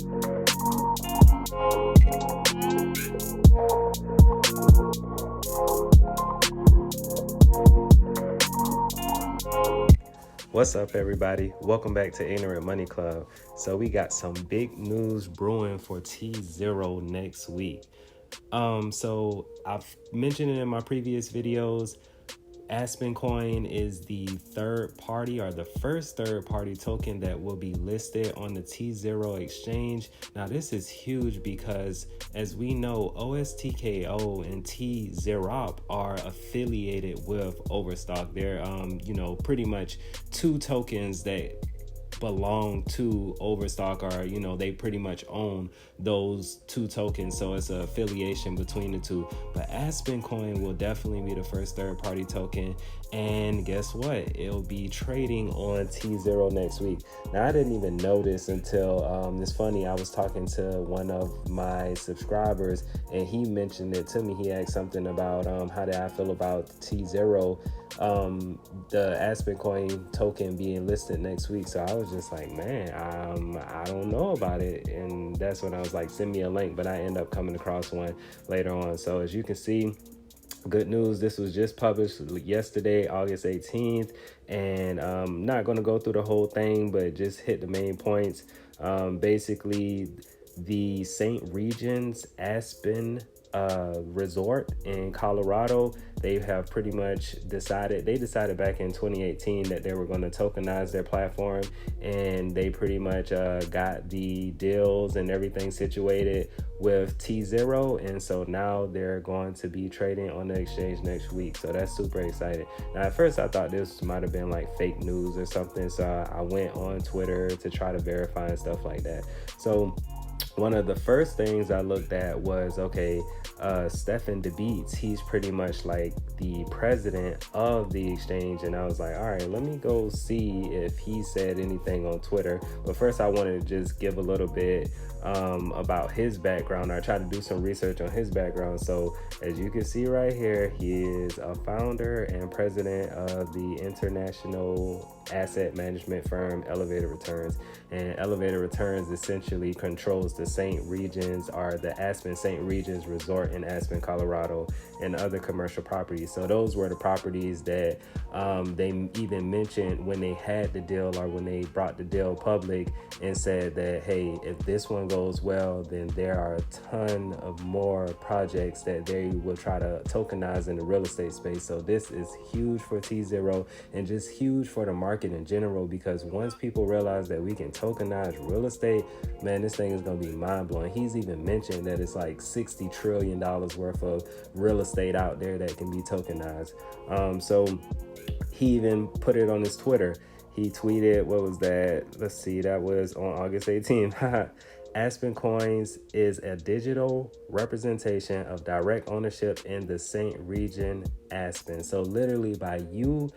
What's up, everybody? Welcome back to Ignorant Money Club. So we got some big news brewing for tZero next week. So I've mentioned it in my previous videos. Aspencoin is the third party, or the first third party token that will be listed on the tZero exchange. Now this is huge because, as we know, OSTKO and tZROP are affiliated with Overstock. They're pretty much two tokens that belong to Overstock, or they pretty much own those two tokens, so it's an affiliation between the two. But Aspencoin will definitely be the first third-party token, and guess what, it'll be trading on tZero next week. Now I didn't even know this until it's funny, I was talking to one of my subscribers and he mentioned it to me. He asked something about how did I feel about tZero, the Aspencoin token being listed next week. So I was just like, man, I don't know about it. And that's when I was like, send me a link, but I end up coming across one later on. So as you can see, good news, this was just published yesterday, August 18th, and I'm not going to go through the whole thing, but just hit the main points. Basically, the St. Regis Aspen resort in Colorado, they have pretty much decided back in 2018 that they were going to tokenize their platform, and they pretty much got the deals and everything situated with tZero, and so now they're going to be trading on the exchange next week. So that's super exciting. Now at first I thought this might have been like fake news or something, so I went on Twitter to try to verify and stuff like that. So one of the first things I looked at was, Stefan DeBeats, he's pretty much like the president of the exchange. And I was like, all right, let me go see if he said anything on Twitter. But first I wanted to just give a little bit about his background. I tried to do some research on his background. So as you can see right here, he is a founder and president of the international asset management firm Elevated Returns, and Elevated Returns essentially controls the St. Regis, or the Aspen St. Regis resort in Aspen, Colorado, and other commercial properties. So those were the properties that they even mentioned when they had the deal, or when they brought the deal public, and said that, hey, if this one goes well, then there are a ton of more projects that they will try to tokenize in the real estate space. So this is huge for tZero, and just huge for the market in general, because once people realize that we can tokenize real estate, man, this thing is going to be mind-blowing. He's even mentioned that it's like $60 trillion worth of real estate out there that can be tokenized. So he even put it on his Twitter. He tweeted, what was that? Let's see, that was on August 18th. Aspencoins is a digital representation of direct ownership in the St. Regis Aspen. So literally, by you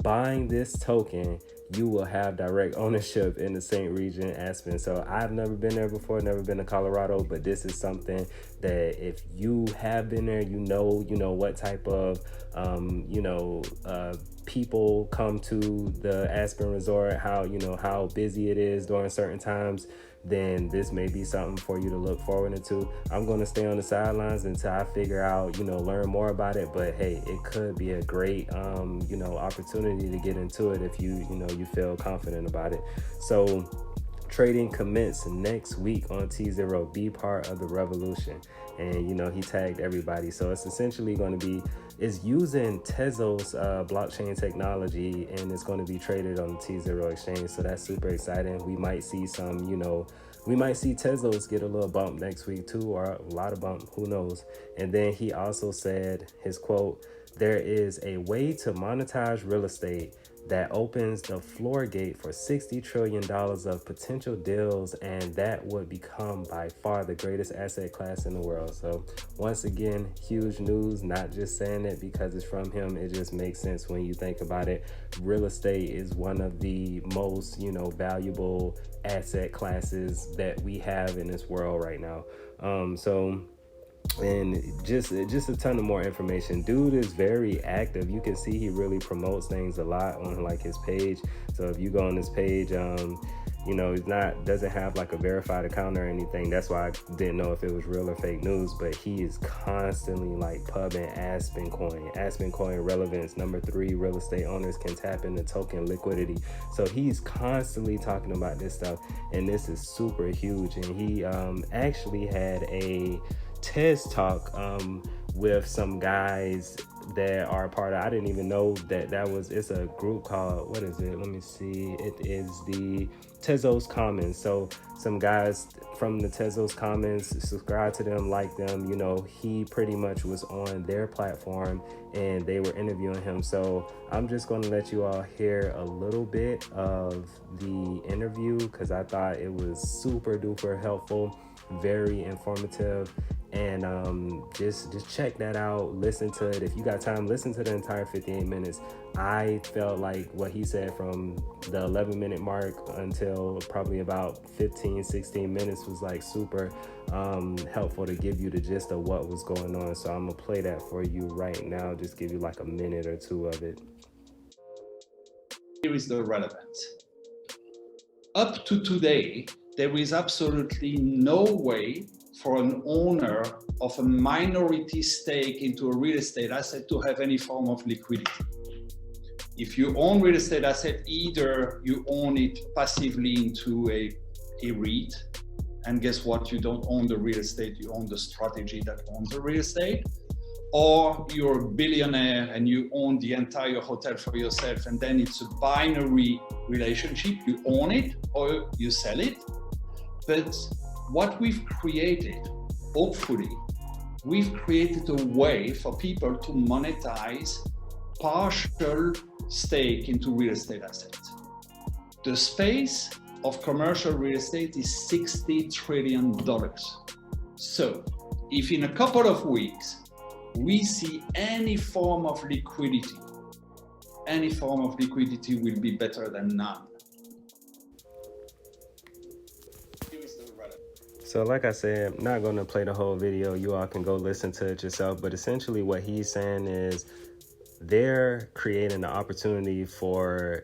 buying this token, you will have direct ownership in the St. Regis Aspen. So I've never been there before, never been to Colorado, but this is something that if you have been there, you know what type of people come to the Aspen Resort, how busy it is during certain times, then this may be something for you to look forward to. I'm going to stay on the sidelines until I figure out, learn more about it. But hey, it could be a great, opportunity to get into it if you feel confident about it. So trading commence next week on tZero. Be part of the revolution. And he tagged everybody. So it's essentially going to be, it's using Tezos blockchain technology, and it's going to be traded on the tZero exchange. So that's super exciting. We might see some, we might see Tezos get a little bump next week too, or a lot of bump, who knows. And then he also said, his quote, "There is a way to monetize real estate that opens the floor gate for $60 trillion of potential deals, and that would become by far the greatest asset class in the world." So once again, huge news, not just saying it because it's from him. It just makes sense when you think about it. Real estate is one of the most, valuable asset classes that we have in this world right now. And just a ton of more information. Dude is very active. You can see he really promotes things a lot on like his page. So if you go on this page, You know, doesn't have like a verified account or anything. That's why I didn't know if it was real or fake news, but he is constantly like pubbing Aspencoin. Aspencoin relevance, number 3, real estate owners can tap into token liquidity. So he's constantly talking about this stuff, and this is super huge. And he actually had a TED talk with some guys that are part of, I didn't even know that was, it's a group called, what is it? Let me see. It is the Tezos Commons. So some guys from the Tezos Commons, subscribe to them, like them. You know, he pretty much was on their platform and they were interviewing him. So I'm just going to let you all hear a little bit of the interview because I thought it was super duper helpful, very informative. And just check that out, listen to it. If you got time, listen to the entire 58 minutes. I felt like what he said from the 11-minute mark until probably about 15-16 minutes was like super helpful to give you the gist of what was going on. So I'm gonna play that for you right now, just give you like a minute or two of it. Here is the relevance. Up to today, there is absolutely no way for an owner of a minority stake into a real estate asset to have any form of liquidity. If you own real estate asset, either you own it passively into a REIT, and guess what? You don't own the real estate, you own the strategy that owns the real estate, or you're a billionaire and you own the entire hotel for yourself, and then it's a binary relationship. You own it or you sell it. But what we've created, hopefully, we've created a way for people to monetize partial stake into real estate assets. The space of commercial real estate is $60 trillion. So if in a couple of weeks, we see any form of liquidity will be better than none. So like I said, I'm not going to play the whole video. You all can go listen to it yourself. But essentially what he's saying is they're creating an opportunity for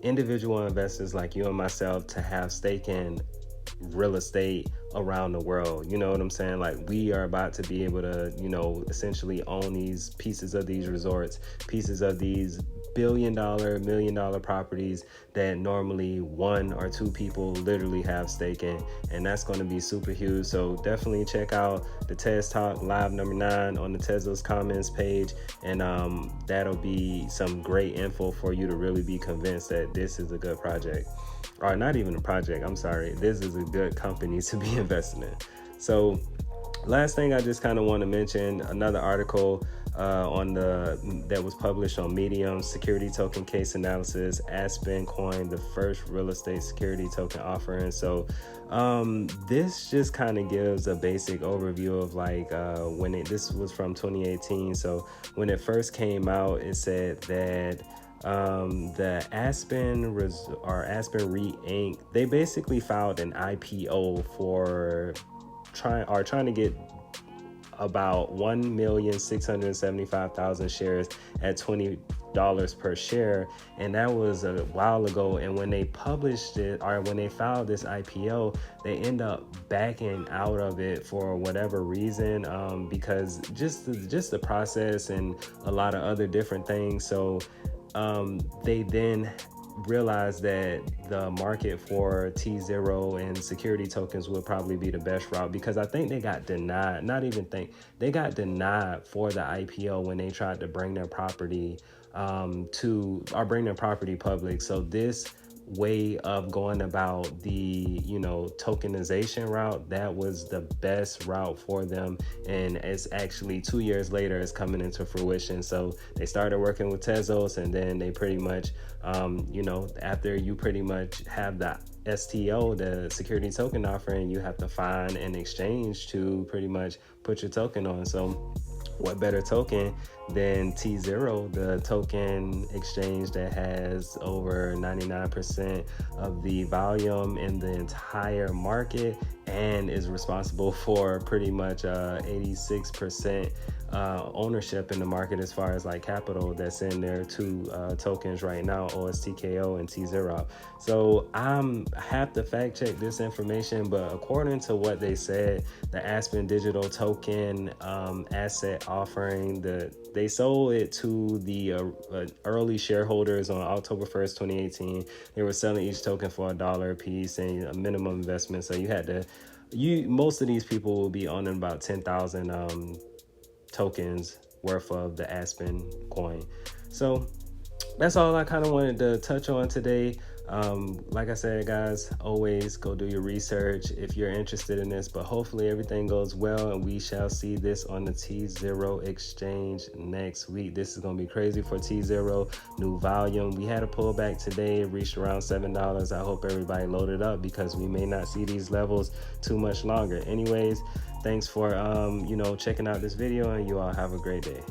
individual investors like you and myself to have stake in real estate around the world. You know what I'm saying? Like we are about to be able to, you know, essentially own these pieces of these resorts, pieces of these billion-dollar, million-dollar properties that normally 1 or 2 people literally have stake in, and that's going to be super huge. So definitely check out the TED Talk live number 9 on the Tezos Commons page, and that'll be some great info for you to really be convinced that this is a good project. Or not even a project, I'm sorry, this is a good company to be investing in. So last thing I just kind of want to mention, another article that was published on Medium, security token case analysis, Aspencoin, the first real estate security token offering. So this just kind of gives a basic overview of like this was from 2018. So when it first came out, it said that the Aspen REIT Inc., they basically filed an IPO for trying to get about 1,675,000 shares at $20 per share, and that was a while ago. And when they published it, or when they filed this IPO, they end up backing out of it for whatever reason, because just the process and a lot of other different things. So they then realized that the market for tZero and security tokens would probably be the best route, because I think they got denied, they got denied for the IPO when they tried to bring their property bring their property public. So this way of going about the, you know, tokenization route, that was the best route for them, and it's actually 2 years later it's coming into fruition. So they started working with Tezos, and then they pretty much you know, after you pretty much have the STO, the security token offering, you have to find an exchange to pretty much put your token on. So what better token than tZero, the token exchange that has over 99% of the volume in the entire market, and is responsible for pretty much 86% ownership in the market as far as like capital that's in their two tokens right now, OSTKO and tZERO. So I have to fact check this information, but according to what they said, the Aspen digital token asset offering, they sold it to the early shareholders on October 1st, 2018. They were selling each token for $1 a piece and a minimum investment. So most of these people will be owning about 10,000 tokens worth of the Aspen coin. So that's all I kind of wanted to touch on today. Like I said, guys, always go do your research if you're interested in this, but hopefully everything goes well and we shall see this on the tZERO exchange next week. This is going to be crazy for tZERO. New volume. We had a pullback today. It reached around $7. I hope everybody loaded up because we may not see these levels too much longer. Anyways, thanks for checking out this video, and you all have a great day.